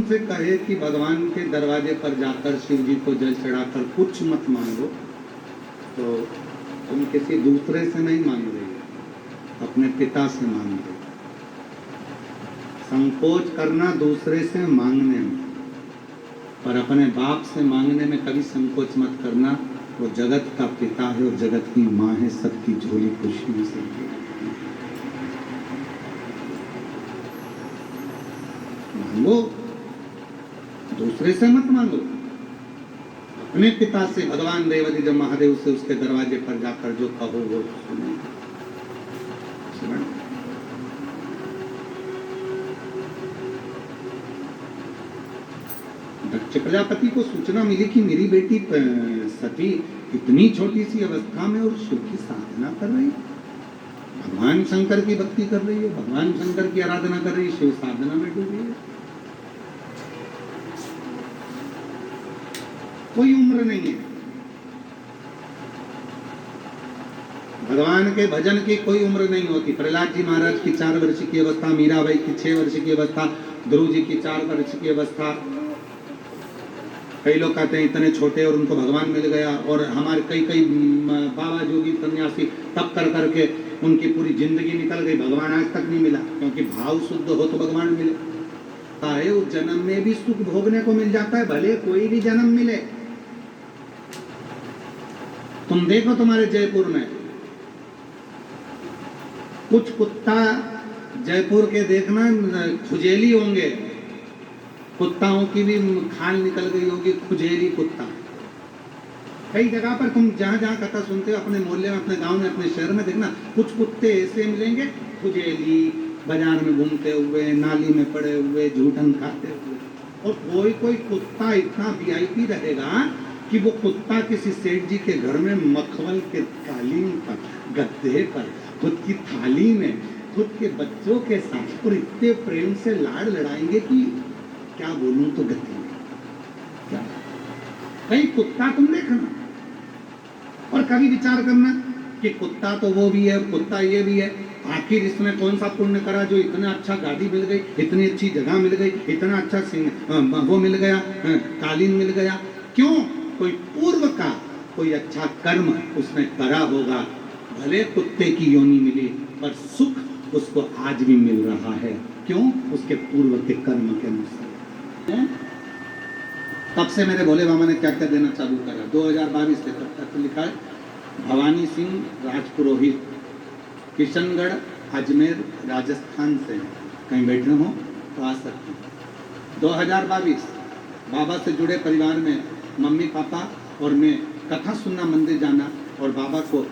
तुमसे कहे कि भगवान के दरवाजे पर जाकर शिव जी को जल चढ़ाकर कुछ मत मांगो, तो तुम किसी दूसरे से नहीं मांग रहे हो, अपने पिता से मांग रहे हो। संकोच करना दूसरे से मांगने में, पर अपने बाप से मांगने में कभी संकोच मत करना। वो जगत का पिता है और जगत की माँ है, सबकी झोली खुशी से। मांगो, दूसरे से मत मांगो, अपने पिता से, भगवान देवाधिदेव महादेव से, उसके दरवाजे पर जाकर जो कहो वो सुनो। दक्ष प्रजापति को सूचना मिली कि मेरी बेटी सती इतनी छोटी सी अवस्था में और शिव की साधना कर रही है, भगवान शंकर की भक्ति कर रही है, भगवान शंकर की आराधना कर रही है, शिव साधना में डूबी है। कोई उम्र नहीं है, भगवान के भजन की कोई उम्र नहीं होती। प्रहलाद जी महाराज की 4 वर्ष की अवस्था, मीराबाई की 6 वर्ष की अवस्था, ध्रुव जी की 4 वर्ष की अवस्था। कई लोग कहते हैं इतने छोटे और उनको भगवान मिल गया, और हमारे कई बाबा जोगी सन्यासी तप कर करके उनकी पूरी जिंदगी निकल गई, भगवान आज तक नहीं मिला। क्योंकि भाव शुद्ध हो तो भगवान मिले। उस जन्म में भी सुख भोगने को मिल जाता है, भले कोई भी जन्म मिले। तुम देखो तुम्हारे जयपुर में कुछ कुत्ता, जयपुर के देखना खुजेली होंगे, कुत्ताओं की भी खाल निकल गई होगी, खुजेली कुत्ता। कई जगह पर तुम जहां जहां कथा सुनते हो, अपने मोहल्ले में, अपने गांव में, अपने शहर में देखना, कुछ कुत्ते ऐसे मिलेंगे, खुजेली, बाजार में घूमते हुए, नाली में पड़े हुए, झूठन खाते हुए। और कोई कुत्ता इतना वीआईपी रहेगा कि वो कुत्ता किसी सेठ जी के घर में मखमल के कालीन पर, गद्दे पर, खुद की थाली में, खुद के बच्चों के साथ और इतने प्रेम से लाड़ लड़ाएंगे कि क्या बोलूं तो गति नहीं। क्या कहीं कुत्ता तुम देखना, और कभी विचार करना कि कुत्ता तो वो भी है, कुत्ता ये भी है, आखिर इसने कौन सा पुण्य करा जो इतना अच्छा गाड़ी मिल गई, इतनी अच्छी जगह मिल गई, इतना अच्छा वो मिल गया, कालीन मिल गया। क्यों? कोई पूर्व का कोई अच्छा कर्म उसने करा होगा। भले कुत्ते की योनि मिली, पर सुख उसको आज भी मिल रहा है। क्यों? उसके पूर्व के कर्म के अनुसार। तब से मेरे भोले बाबा ने क्या क्या देना चालू करा, 2022 से तब तक लिखा है, भवानी सिंह राजपुरोहित, किशनगढ़, अजमेर, राजस्थान से कहीं बैठे हो तो आ सकते हैं। 2022 बाबा से जुड़े परिवार में मम्मी पापा और मैं कथा सुनना, मंदिर जाना और बाबा को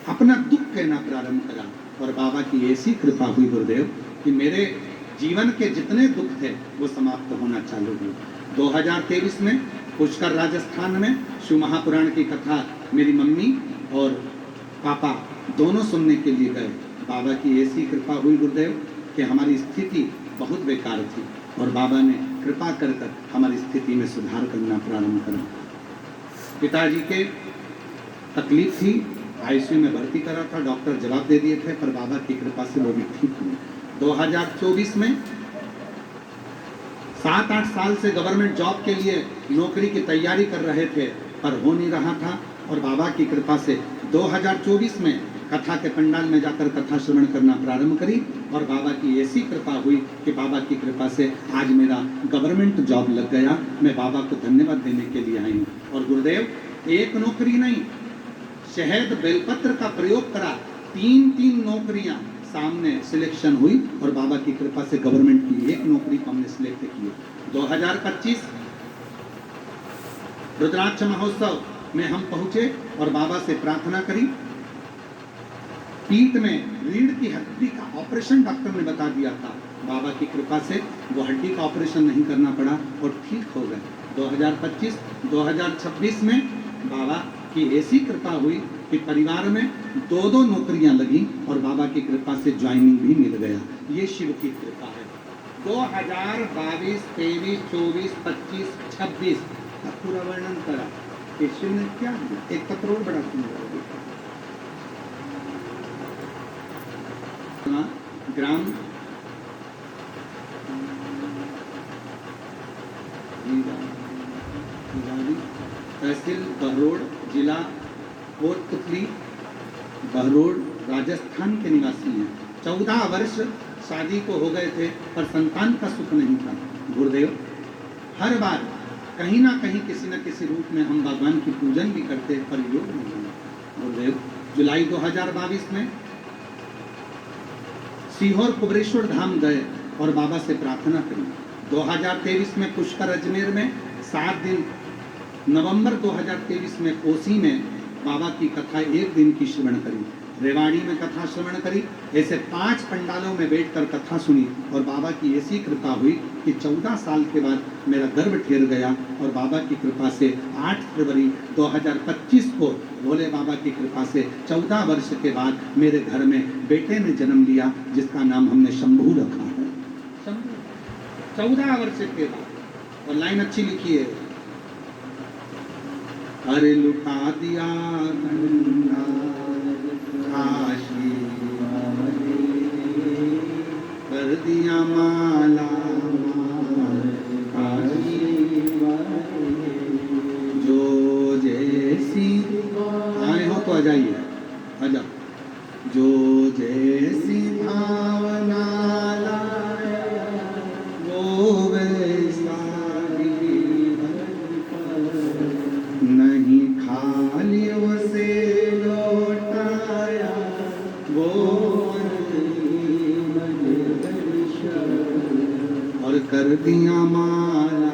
अपना दुख कहना प्रारंभ करा। और बाबा की ऐसी कृपा हुई गुरुदेव कि मेरे जीवन के जितने दुख थे वो समाप्त होना चालू हुए। 2023 में पुष्कर राजस्थान में शिव महापुराण की कथा मेरी मम्मी और पापा दोनों सुनने के लिए गए। बाबा की ऐसी कृपा हुई गुरुदेव कि हमारी स्थिति बहुत बेकार थी और बाबा ने कृपा कर कर हमारी स्थिति में सुधार करना प्रारंभ करा। पिताजी के तकलीफ थी, आईसीयू में भर्ती करा था, डॉक्टर जवाब दे दिए थे, पर बाबा की कृपा से वो भी ठीक हुए। 2024 में 7-8 साल से गवर्नमेंट जॉब के लिए नौकरी की तैयारी कर रहे थे, पर हो नहीं रहा था। और बाबा की कृपा से 2024 में कथा के पंडाल में जाकर कथा श्रवण करना प्रारंभ करी और बाबा की ऐसी कृपा हुई कि बाबा की कृपा से आज मेरा गवर्नमेंट जॉब लग गया। मैं बाबा को धन्यवाद देने के लिए आई हूँ। और गुरुदेव एक नौकरी नहीं, शहद बेलपत्र का प्रयोग करा, 3 नौकरियां सामने सिलेक्शन हुई और बाबा की कृपा से गवर्नमेंट की एक नौकरी को हमने सिलेक्ट की। 2025 रुद्राक्ष महोत्सव में हम पहुंचे और बाबा से प्रार्थना करी। पीठ में रीढ़ की हड्डी का ऑपरेशन डॉक्टर ने बता दिया था, बाबा की कृपा से वो हड्डी का ऑपरेशन नहीं करना पड़ा और ठीक हो गए। 2025-2026 में बाबा की ऐसी कृपा हुई कि परिवार में 2 नौकरियां लगी और बाबा की कृपा से ज्वाइनिंग भी मिल गया। ये शिव की कृपा है। 2022, 23, 24, 25, 26 का पूरा वर्णन करा कि शिव ने क्या दिया। एक पत्र और बड़ा सुंदर ग्राम तहसील बहरोड, जिला कोटपुतली, बहरोड, राजस्थान के निवासी हैं। 14 वर्ष शादी को हो गए थे पर संतान का सुख नहीं था। गुरुदेव, हर बार कहीं ना कहीं किसी न किसी रूप में हम भगवान की पूजन भी करते पर योग नहीं हुआ। गुरुदेव, जुलाई 2022 में सीहोर कुबरेश्वर धाम गए और बाबा से प्रार्थना करी। 2023 में पुष्कर अजमेर में 7 दिन, नवंबर 2023 में कोसी में बाबा की कथा 1 दिन की श्रवण करी, रेवाड़ी में कथा श्रवण करी। ऐसे 5 पंडालों में बैठकर कथा सुनी और बाबा की ऐसी कृपा हुई कि 14 साल के बाद मेरा गर्भ ठेर गया और बाबा की कृपा से 8 फरवरी 2025 को भोले बाबा की कृपा से 14 वर्ष के बाद मेरे घर में बेटे ने जन्म लिया, जिसका नाम हमने शंभू रखा है। शंभू, 14 वर्ष के बाद। और लाइन अच्छी लिखी है, अरे लुटा दिया काशी कर दिया माला जो जैसी आए हो तो आ जाइए, आ जाओ। जो जैसी भावना वो वैसा नहीं, खाली उसे लौटाया वो और कर दिया माला